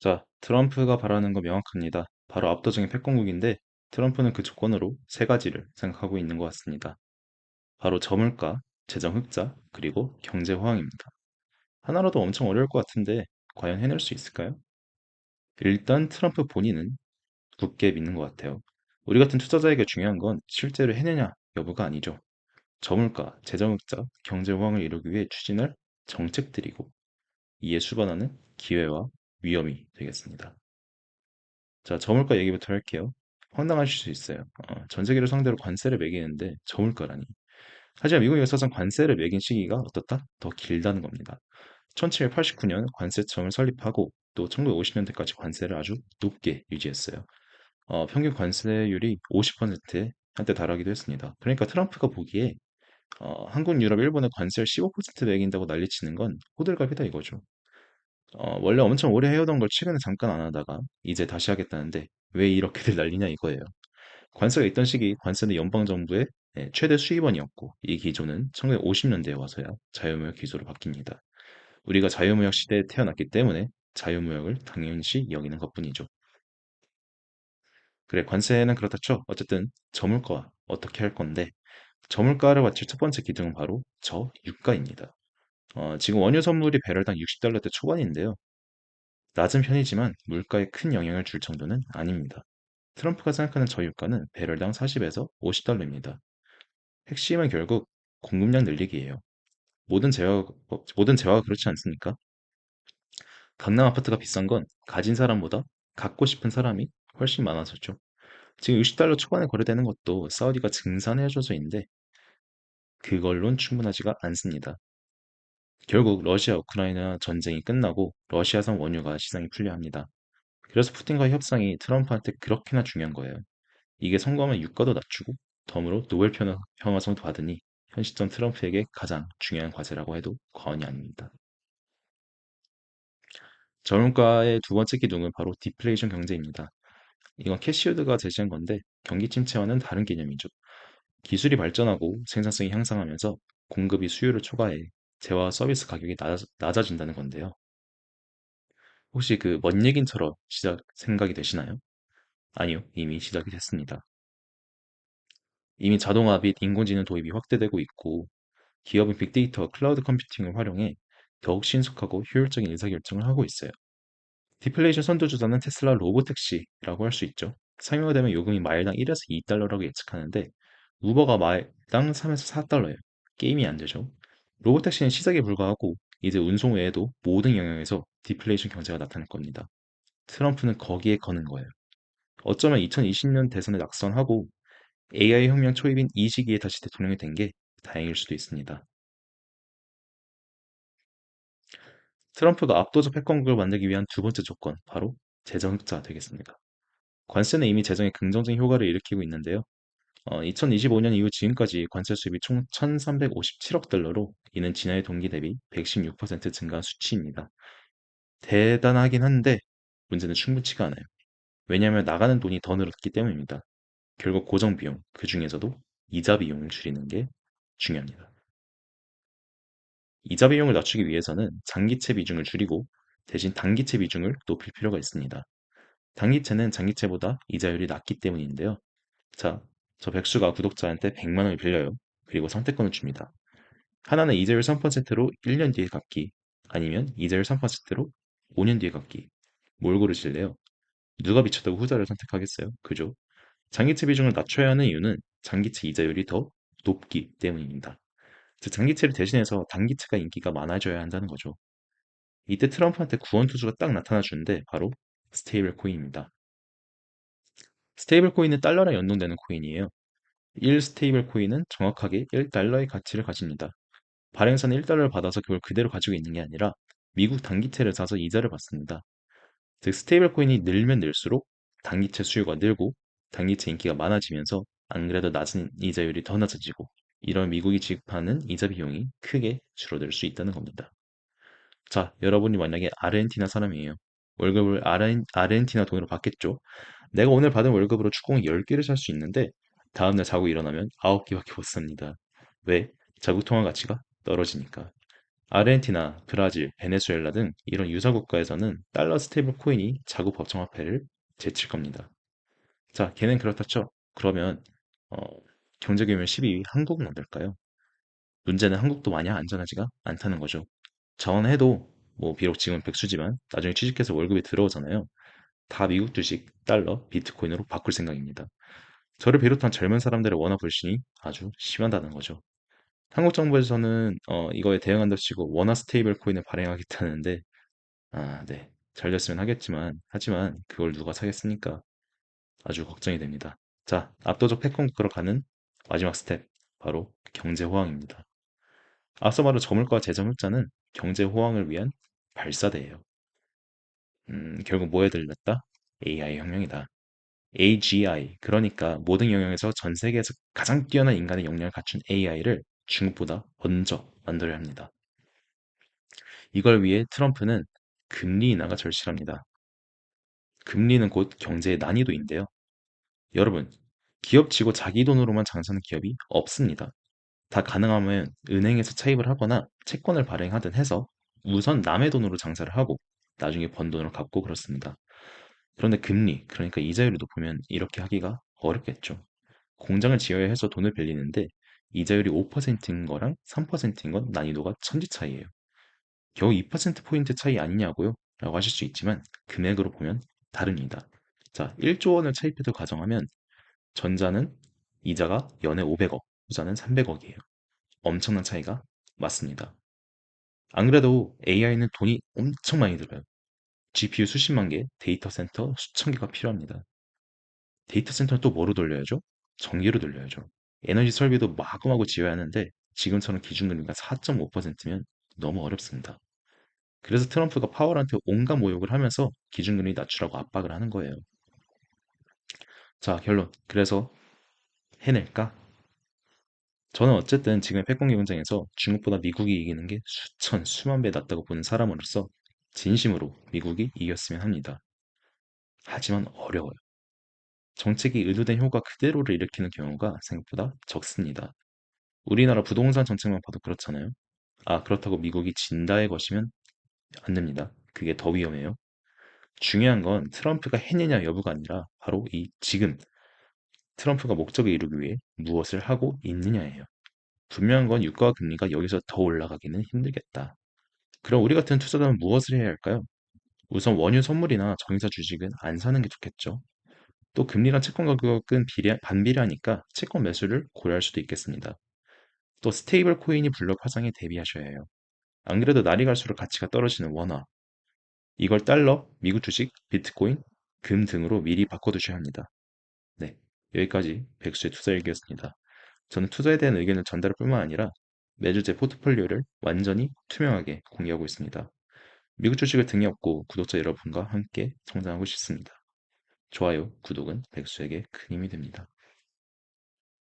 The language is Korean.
자, 트럼프가 바라는 거 명확합니다. 바로 압도적인 패권국인데 트럼프는 그 조건으로 세 가지를 생각하고 있는 것 같습니다. 바로 저물가, 재정 흑자, 그리고 경제 호황입니다. 하나라도 엄청 어려울 것 같은데 과연 해낼 수 있을까요? 일단 트럼프 본인은 굳게 믿는 것 같아요. 우리 같은 투자자에게 중요한 건 실제로 해내냐 여부가 아니죠. 저물가, 재정 흑자, 경제 호황을 이루기 위해 추진할 정책들이고 이에 수반하는 기회와 위험이 되겠습니다. 자, 저물가 얘기부터 할게요. 황당하실 수 있어요. 전 세계를 상대로 관세를 매기는데 저물가라니. 하지만 미국 역사상 관세를 매긴 시기가 어떻다? 더 길다는 겁니다. 1789년 관세청을 설립하고 또 1950년대까지 관세를 아주 높게 유지했어요. 평균 관세율이 50%에 한때 달하기도 했습니다. 그러니까 트럼프가 보기에 한국, 유럽, 일본에 관세를 15% 매긴다고 난리치는 건 호들갑이다 이거죠. 원래 엄청 오래 해오던 걸 최근에 잠깐 안 하다가 이제 다시 하겠다는데 왜 이렇게들 난리냐 이거예요. 관세가 있던 시기 관세는 연방정부의 최대 수입원이었고 이 기조는 1950년대에 와서야 자유무역 기조로 바뀝니다. 우리가 자유무역 시대에 태어났기 때문에 자유무역을 당연시 여기는 것뿐이죠. 그래, 관세는 그렇다 쳐. 어쨌든 저물가 어떻게 할 건데 저물가를 맞출 첫 번째 기둥은 바로 저유가입니다. 지금 원유 선물이 배럴당 60달러대 초반인데요. 낮은 편이지만 물가에 큰 영향을 줄 정도는 아닙니다. 트럼프가 생각하는 저유가는 배럴당 40에서 50달러입니다. 핵심은 결국 공급량 늘리기예요. 모든 재화가 그렇지 않습니까? 강남 아파트가 비싼 건 가진 사람보다 갖고 싶은 사람이 훨씬 많아서죠. 지금 60달러 초반에 거래되는 것도 사우디가 증산해줘서인데 그걸론 충분하지가 않습니다. 결국 러시아 우크라이나 전쟁이 끝나고 러시아산 원유가 시장이 풀려 합니다. 그래서 푸틴과의 협상이 트럼프한테 그렇게나 중요한 거예요. 이게 성공하면 유가도 낮추고 덤으로 노벨 평화상도 받으니 현 시점 트럼프에게 가장 중요한 과제라고 해도 과언이 아닙니다. 저물가의 두 번째 기둥은 바로 디플레이션 경제입니다. 이건 캐시우드가 제시한 건데 경기 침체와는 다른 개념이죠. 기술이 발전하고 생산성이 향상하면서 공급이 수요를 초과해 재화 서비스 가격이 낮아진다는 건데요. 혹시 그 먼 얘긴처럼 시작 생각이 되시나요? 아니요, 이미 시작이 됐습니다. 이미 자동화 및 인공지능 도입이 확대되고 있고 기업은 빅데이터와 클라우드 컴퓨팅을 활용해 더욱 신속하고 효율적인 의사결정을 하고 있어요. 디플레이션 선두주자는 테슬라 로보택시라고 할 수 있죠. 상용화 되면 요금이 마일당 1에서 2달러라고 예측하는데 우버가 마일당 3에서 4달러예요. 게임이 안 되죠. 로보택시는 시작에 불과하고 이제 운송 외에도 모든 영역에서 디플레이션 경제가 나타날 겁니다. 트럼프는 거기에 거는 거예요. 어쩌면 2020년 대선에 낙선하고 AI 혁명 초입인 이 시기에 다시 대통령이 된 게 다행일 수도 있습니다. 트럼프가 압도적 패권국을 만들기 위한 두 번째 조건, 바로 재정 흑자 되겠습니다. 관세는 이미 재정에 긍정적인 효과를 일으키고 있는데요. 2025년 이후 지금까지 관세 수입이 총 1,357억 달러로 이는 지난해 동기 대비 116% 증가한 수치입니다. 대단하긴 한데 문제는 충분치가 않아요. 왜냐하면 나가는 돈이 더 늘었기 때문입니다. 결국 고정 비용, 그 중에서도 이자 비용을 줄이는 게 중요합니다. 이자 비용을 낮추기 위해서는 장기채 비중을 줄이고 대신 단기채 비중을 높일 필요가 있습니다. 단기채는 장기채보다 이자율이 낮기 때문인데요. 자, 저 백수가 구독자한테 100만 원을 빌려요. 그리고 선택권을 줍니다. 하나는 이자율 3%로 1년 뒤에 갚기, 아니면 이자율 3%로 5년 뒤에 갚기. 뭘 고르실래요? 누가 미쳤다고 후자를 선택하겠어요? 그죠? 장기채 비중을 낮춰야 하는 이유는 장기채 이자율이 더 높기 때문입니다. 즉 장기채를 대신해서 단기채가 인기가 많아져야 한다는 거죠. 이때 트럼프한테 구원 투수가 딱 나타나 주는데 바로 스테이블 코인입니다. 스테이블 코인은 달러랑 연동되는 코인이에요. 1 스테이블 코인은 정확하게 1달러의 가치를 가집니다. 발행사는 1달러를 받아서 그걸 그대로 가지고 있는 게 아니라 미국 단기채를 사서 이자를 받습니다. 즉 스테이블 코인이 늘면 늘수록 단기채 수요가 늘고 단기채 인기가 많아지면서 안 그래도 낮은 이자율이 더 낮아지고 이런 미국이 지급하는 이자 비용이 크게 줄어들 수 있다는 겁니다. 자, 여러분이 만약에 아르헨티나 사람이에요. 월급을 아르헨티나 돈으로 받겠죠? 내가 오늘 받은 월급으로 축구공 10개를 살 수 있는데 다음날 자고 일어나면 9개밖에 못 삽니다. 왜? 자국 통화 가치가 떨어지니까. 아르헨티나, 브라질, 베네수엘라 등 이런 유사 국가에서는 달러 스테이블 코인이 자국 법정화폐를 제칠 겁니다. 자, 걔는 그렇다 쳐. 그러면 어, 경제규모 12위 한국은 어떨까요? 문제는 한국도 마냥 안전하지가 않다는 거죠. 자원해도 뭐 비록 지금은 백수지만 나중에 취직해서 월급이 들어오잖아요. 다 미국 주식, 달러, 비트코인으로 바꿀 생각입니다. 저를 비롯한 젊은 사람들의 원화 불신이 아주 심하다는 거죠. 한국 정부에서는 이거에 대응한다 치고 원화 스테이블 코인을 발행하겠다는데 네. 잘 됐으면 하겠지만 하지만 그걸 누가 사겠습니까? 아주 걱정이 됩니다. 자, 압도적 패권 국가로 가는 마지막 스텝 바로 경제 호황입니다. 앞서 말한 저물가와 재정 흑자는 경제 호황을 위한 발사대예요. 결국 뭐에 들렸다? AI 혁명이다. AGI, 그러니까 모든 영역에서 전 세계에서 가장 뛰어난 인간의 역량을 갖춘 AI를 중국보다 먼저 만들어야 합니다. 이걸 위해 트럼프는 금리 인하가 절실합니다. 금리는 곧 경제의 난이도인데요. 여러분, 기업치고 자기 돈으로만 장사하는 기업이 없습니다. 다 가능하면 은행에서 차입을 하거나 채권을 발행하든 해서 우선 남의 돈으로 장사를 하고 나중에 번 돈을 갚고 그렇습니다. 그런데 금리, 그러니까 이자율을 높으면 이렇게 하기가 어렵겠죠. 공장을 지어야 해서 돈을 빌리는데 이자율이 5%인 거랑 3%인 건 난이도가 천지 차이예요. 겨우 2%포인트 차이 아니냐고요? 라고 하실 수 있지만 금액으로 보면 다릅니다. 자, 1조 원을 차입해도 가정하면 전자는 이자가 연에 500억, 후자는 300억이에요. 엄청난 차이가 맞습니다. 안 그래도 AI는 돈이 엄청 많이 들어요. GPU 수십만 개, 데이터 센터 수천 개가 필요합니다. 데이터 센터는 또 뭐로 돌려야죠? 전기로 돌려야죠. 에너지 설비도 마구마구 지어야 하는데 지금처럼 기준금리가 4.5%면 너무 어렵습니다. 그래서 트럼프가 파월한테 온갖 모욕을 하면서 기준금리 낮추라고 압박을 하는 거예요. 자, 결론. 그래서 해낼까? 저는 어쨌든 지금의 패권기 분쟁에서 중국보다 미국이 이기는 게 수천, 수만 배 낫다고 보는 사람으로서 진심으로 미국이 이겼으면 합니다. 하지만 어려워요. 정책이 의도된 효과 그대로를 일으키는 경우가 생각보다 적습니다. 우리나라 부동산 정책만 봐도 그렇잖아요. 그렇다고 미국이 진다의 것이면 안 됩니다. 그게 더 위험해요. 중요한 건 트럼프가 해내냐 여부가 아니라 바로 이 지금 트럼프가 목적을 이루기 위해 무엇을 하고 있느냐예요. 분명한 건 유가와 금리가 여기서 더 올라가기는 힘들겠다. 그럼 우리 같은 투자자는 무엇을 해야 할까요? 우선 원유 선물이나 정유사 주식은 안 사는 게 좋겠죠. 또 금리랑 채권 가격은 반비례하니까 채권 매수를 고려할 수도 있겠습니다. 또 스테이블 코인이 블록 화상에 대비하셔야 해요. 안 그래도 날이 갈수록 가치가 떨어지는 원화, 이걸 달러, 미국 주식, 비트코인, 금 등으로 미리 바꿔두셔야 합니다. 네, 여기까지 백수의 투자 일기였습니다. 저는 투자에 대한 의견을 전달할 뿐만 아니라 매주 제 포트폴리오를 완전히 투명하게 공개하고 있습니다. 미국 주식을 등에 업고 구독자 여러분과 함께 성장하고 싶습니다. 좋아요, 구독은 백수에게 큰 힘이 됩니다.